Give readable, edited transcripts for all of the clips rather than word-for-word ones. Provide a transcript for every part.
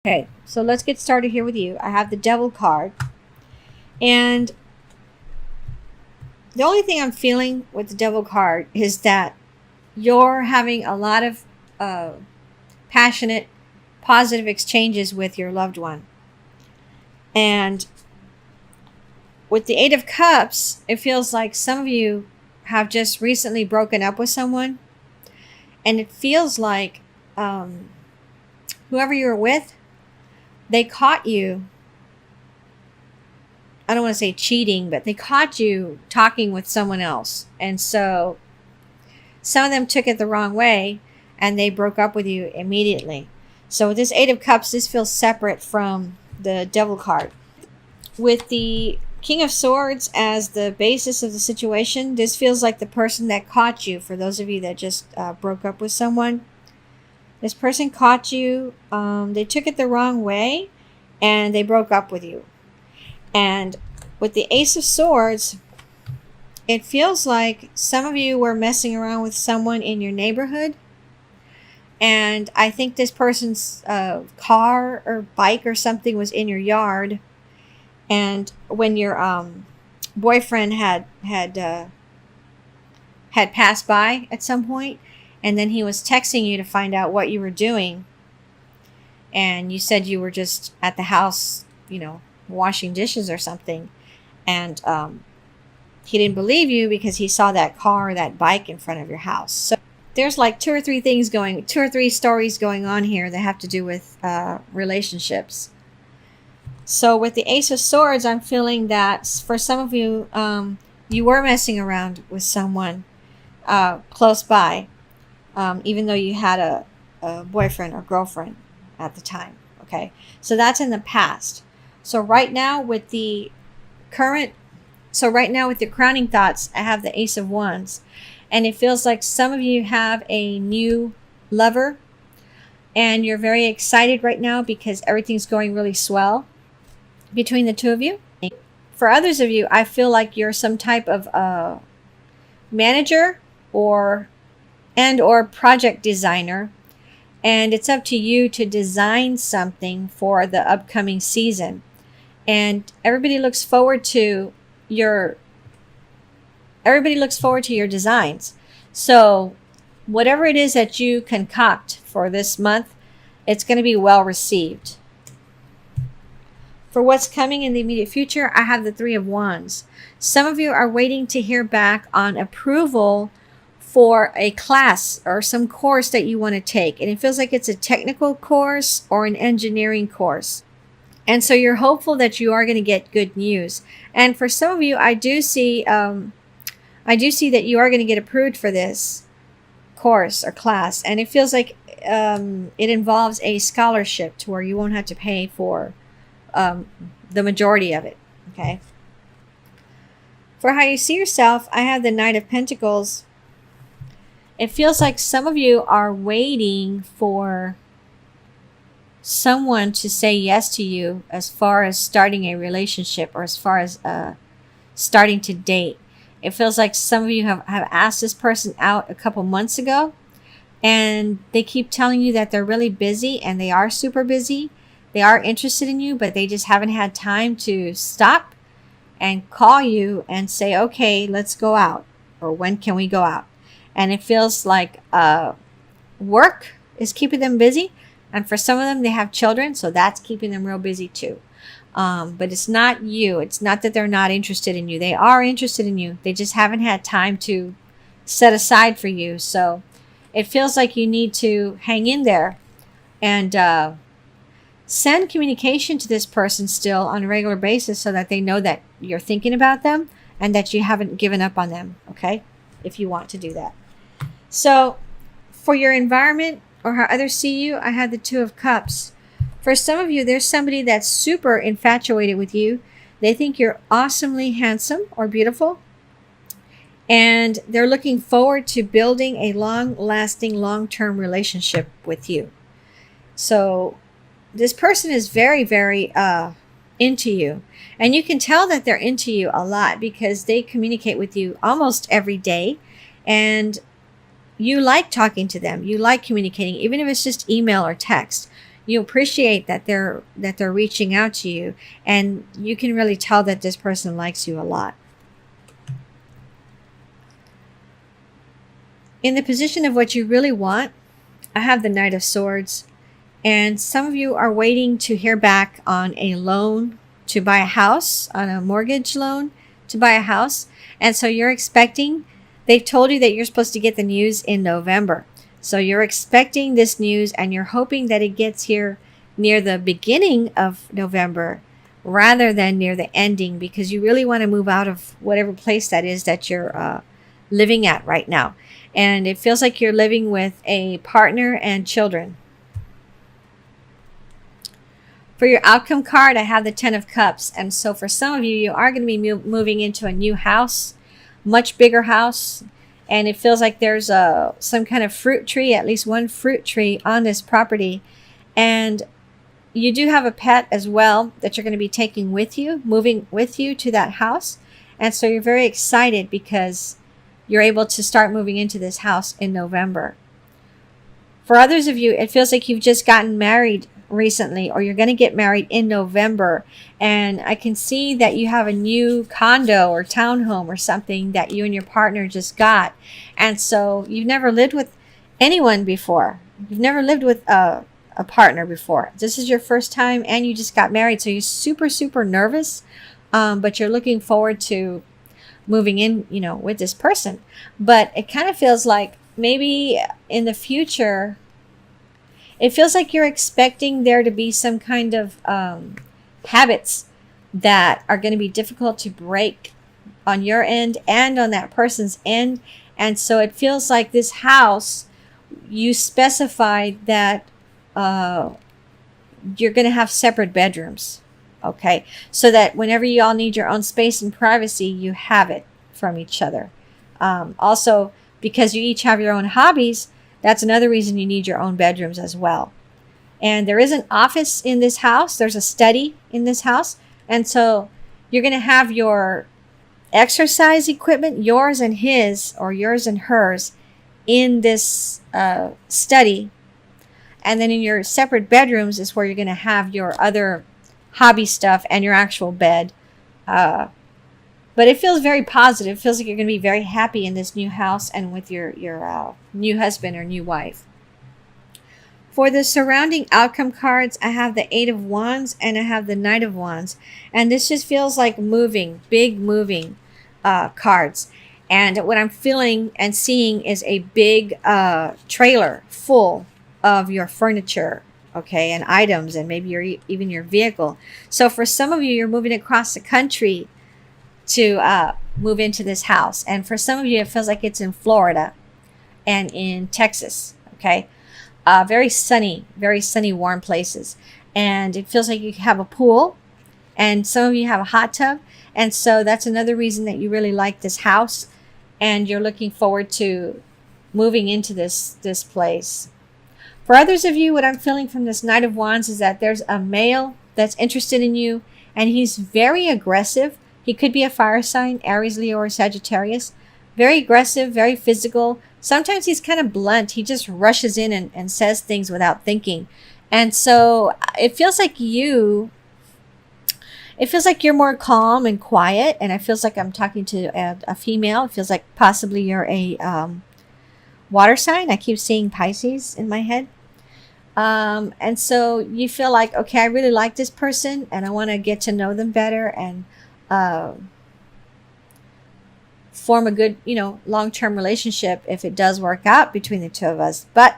Okay, so let's get started here with you. I have the Devil card. And the only thing I'm feeling with the Devil card is that you're having a lot of uh, passionate, positive exchanges with your loved one. And with the Eight of Cups, it feels like some of you have just recently broken up with someone. And it feels like whoever you're with, they caught you. I don't want to say cheating, but they caught you talking with someone else. And so some of them took it the wrong way and they broke up with you immediately. So with this Eight of Cups, this feels separate from the Devil card. With the King of Swords as the basis of the situation, this feels like the person that caught you. For those of you that just broke up with someone, this person caught you. They took it the wrong way and they broke up with you. And with the Ace of Swords, it feels like some of you were messing around with someone in your neighborhood. And I think this person's car or bike or something was in your yard. And when your boyfriend had passed by at some point, and then he was texting you to find out what you were doing. And you said you were just at the house, washing dishes or something. And he didn't believe you because he saw that car or that bike in front of your house. So there's like two or three stories going on here that have to do with relationships. So with the Ace of Swords, I'm feeling that for some of you, you were messing around with someone close by, even though you had a boyfriend or girlfriend at the time. Okay, so that's in the past. So right now with the crowning thoughts, I have the Ace of Wands. And it feels like some of you have a new lover. And you're very excited right now because everything's going really swell between the two of you. For others of you, I feel like you're some type of manager or project designer. And it's up to you to design something for the upcoming season. And everybody looks forward to your designs. So whatever it is that you concoct for this month, it's going to be well received. For what's coming in the immediate future, I have the Three of Wands. Some of you are waiting to hear back on approval for a class or some course that you want to take. And it feels like it's a technical course or an engineering course. And so you're hopeful that you are going to get good news. And for some of you, I do see that you are going to get approved for this course or class. And it feels like it involves a scholarship to where you won't have to pay for the majority of it. Okay. For how you see yourself, I have the Knight of Pentacles. It feels like some of you are waiting for someone to say yes to you as far as starting a relationship or as far as starting to date. It feels like some of you have asked this person out a couple months ago and they keep telling you that they're really busy, and they are super busy. They are interested in you, but they just haven't had time to stop and call you and say, okay, let's go out, or when can we go out? And it feels like work is keeping them busy. And for some of them, they have children, so that's keeping them real busy too. But it's not you. It's not that they're not interested in you. They are interested in you. They just haven't had time to set aside for you. So it feels like you need to hang in there and send communication to this person still on a regular basis so that they know that you're thinking about them and that you haven't given up on them, okay? If you want to do that. So for your environment, or how others see you, I had the Two of Cups. For some of you, there's somebody that's super infatuated with you. They think you're awesomely handsome or beautiful. And they're looking forward to building a long-lasting, long-term relationship with you. So this person is very, very into you. And you can tell that they're into you a lot because they communicate with you almost every day. And you like talking to them. You like communicating, even if it's just email or text. you appreciate that they're reaching out to you, and you can really tell that this person likes you a lot. In the position of what you really want, I have the Knight of Swords. And some of you are waiting to hear back on a loan to buy a house, on a mortgage loan to buy a house. And so you're expecting, they've told you that you're supposed to get the news in November. So you're expecting this news and you're hoping that it gets here near the beginning of November rather than near the ending, because you really want to move out of whatever place that is that you're living at right now. And it feels like you're living with a partner and children. For your outcome card, I have the Ten of Cups. And so for some of you, you are going to be moving into a new house, much bigger house. And it feels like there's some kind of fruit tree, at least one fruit tree on this property. And you do have a pet as well that you're going to be taking with you, moving with you to that house. And so you're very excited because you're able to start moving into this house in November. For others of you, it feels like you've just gotten married recently, or you're going to get married in November. And I can see that you have a new condo or townhome or something that you and your partner just got. And so you've never lived with anyone before. You've never lived with a partner before. This is your first time and you just got married. So you're super, super nervous. But you're looking forward to moving in, with this person. But it kind of feels like maybe in the future, it feels like you're expecting there to be some kind of habits that are going to be difficult to break on your end and on that person's end. And so it feels like this house, you specified that you're going to have separate bedrooms. Okay. So that whenever you all need your own space and privacy, you have it from each other. Also, because you each have your own hobbies, that's another reason you need your own bedrooms as well. And there is an office in this house. There's a study in this house. And so you're going to have your exercise equipment, yours and his, or yours and hers, in this study. And then in your separate bedrooms is where you're going to have your other hobby stuff and your actual bed. But it feels very positive. It feels like you're going to be very happy in this new house and with your new husband or new wife. For the surrounding outcome cards, I have the Eight of Wands and I have the Knight of Wands. And this just feels like moving, big moving cards. And what I'm feeling and seeing is a big trailer full of your furniture, okay, and items, and maybe even your vehicle. So for some of you, you're moving across the country to move into this house. And for some of you, it feels like it's in Florida and in Texas, okay? Very sunny, warm places. And it feels like you have a pool, and some of you have a hot tub. And so that's another reason that you really like this house, and you're looking forward to moving into this place. For others of you, what I'm feeling from this Knight of Wands is that there's a male that's interested in you, and he's very aggressive. He could be a fire sign, Aries, Leo, or Sagittarius. Very aggressive, very physical. Sometimes he's kind of blunt. He just rushes in and says things without thinking. And so it feels like you're more calm and quiet. And it feels like I'm talking to a female. It feels like possibly you're a water sign. I keep seeing Pisces in my head. And so you feel like, okay, I really like this person and I want to get to know them better and form a good, long-term relationship if it does work out between the two of us. But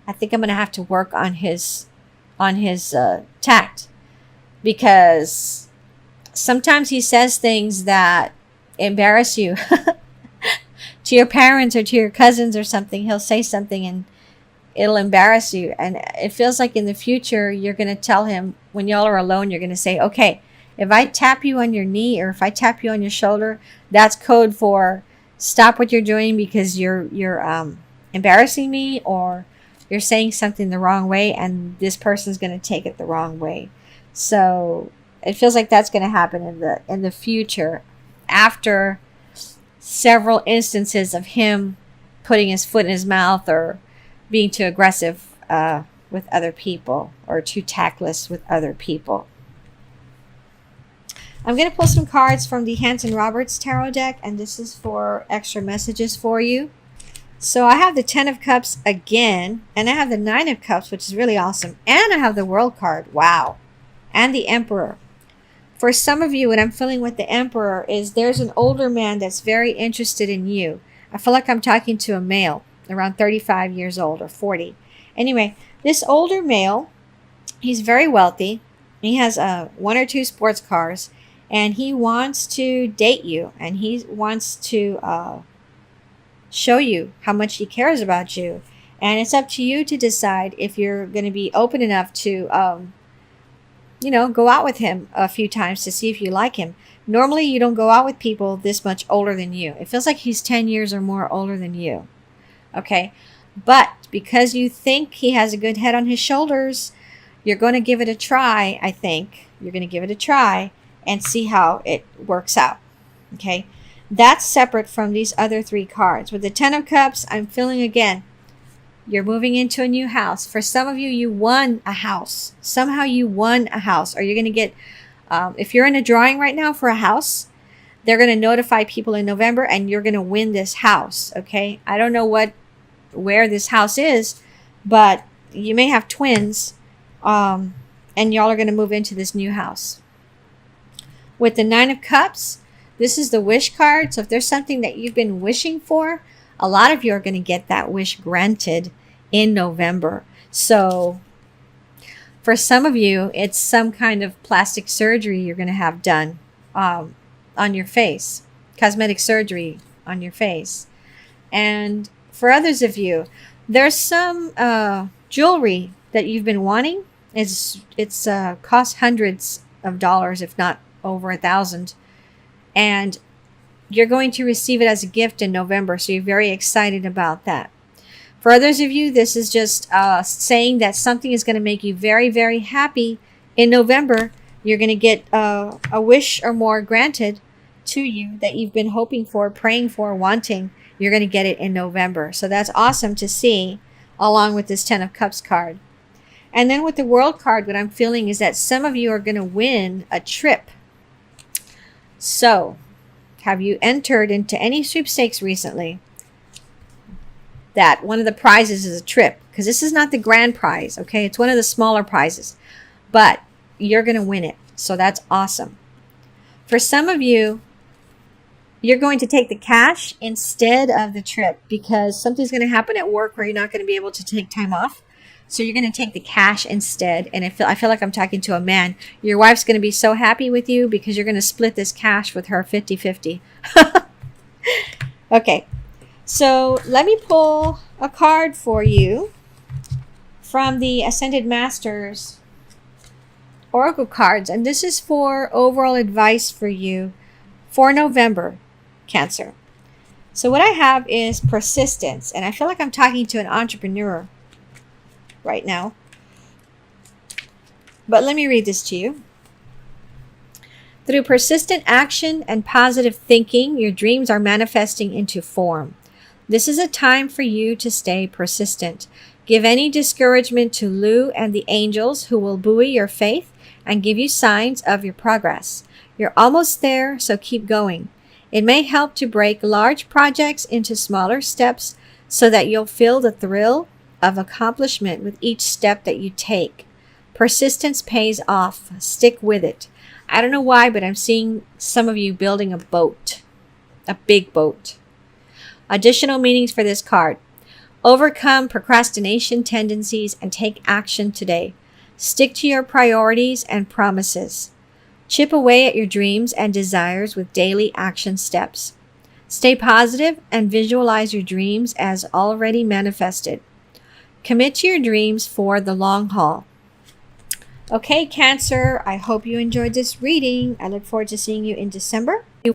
I think I'm going to have to work on his tact, because sometimes he says things that embarrass you to your parents or to your cousins or something. He'll say something and it'll embarrass you. And it feels like in the future, you're going to tell him when y'all are alone, you're going to say, okay, if I tap you on your knee or if I tap you on your shoulder, that's code for stop what you're doing because you're embarrassing me, or you're saying something the wrong way and this person's going to take it the wrong way. So it feels like that's going to happen in the future after several instances of him putting his foot in his mouth or being too aggressive with other people or too tactless with other people. I'm going to pull some cards from the Hanson Roberts Tarot deck, and this is for extra messages for you. So I have the Ten of Cups again, and I have the Nine of Cups, which is really awesome. And I have the World card. Wow. And the Emperor. For some of you, what I'm feeling with the Emperor is there's an older man that's very interested in you. I feel like I'm talking to a male around 35 years old or 40. Anyway, this older male, he's very wealthy. He has 1 or 2 sports cars, and he wants to date you, and he wants to show you how much he cares about you. And it's up to you to decide if you're going to be open enough to go out with him a few times to see if you like him. Normally, you don't go out with people this much older than you. It feels like he's 10 years or more older than you. Okay? But because you think he has a good head on his shoulders, you're going to give it a try, I think. You're going to give it a try and see how it works out. Okay? That's separate from these other 3 cards. With the Ten of Cups, I'm feeling again, you're moving into a new house. For some of you, you won a house. Somehow you won a house. Or you're going to get, if you're in a drawing right now for a house, they're going to notify people in November and you're going to win this house. Okay? I don't know where this house is, but you may have twins, and y'all are going to move into this new house. With the Nine of Cups, this is the wish card. So if there's something that you've been wishing for, a lot of you are going to get that wish granted in November. So for some of you, it's some kind of plastic surgery you're going to have done on your face, cosmetic surgery on your face. And for others of you, there's some jewelry that you've been wanting. It's cost hundreds of dollars, if not over $1,000. And you're going to receive it as a gift in November, so you're very excited about that. For others of you, this is just saying that something is going to make you very, very happy in November. You're going to get a wish or more granted to you that you've been hoping for, praying for, wanting. You're going to get it in November. So that's awesome to see, along with this Ten of Cups card. And then with the World card, what I'm feeling is that some of you are going to win a trip. So, have you entered into any sweepstakes recently that one of the prizes is a trip? Because this is not the grand prize, okay? It's one of the smaller prizes. But you're going to win it. So that's awesome. For some of you, you're going to take the cash instead of the trip because something's going to happen at work where you're not going to be able to take time off. So you're going to take the cash instead. And I feel like I'm talking to a man. Your wife's going to be so happy with you because you're going to split this cash with her 50-50. Okay. So let me pull a card for you from the Ascended Masters Oracle cards. And this is for overall advice for you for November, Cancer. So what I have is persistence. And I feel like I'm talking to an entrepreneur right now. But let me read this to you. Through persistent action and positive thinking, your dreams are manifesting into form. This is a time for you to stay persistent. Give any discouragement to Lu and the angels, who will buoy your faith and give you signs of your progress. You're almost there, so keep going. It may help to break large projects into smaller steps so that you'll feel the thrill of accomplishment with each step that you take. Persistence pays off. Stick with it. I don't know why, but I'm seeing some of you building a boat, a big boat. Additional meanings for this card. Overcome procrastination tendencies and take action today. Stick to your priorities and promises. Chip away at your dreams and desires with daily action steps. Stay positive and visualize your dreams as already manifested. Commit to your dreams for the long haul. Okay, Cancer, I hope you enjoyed this reading. I look forward to seeing you in December.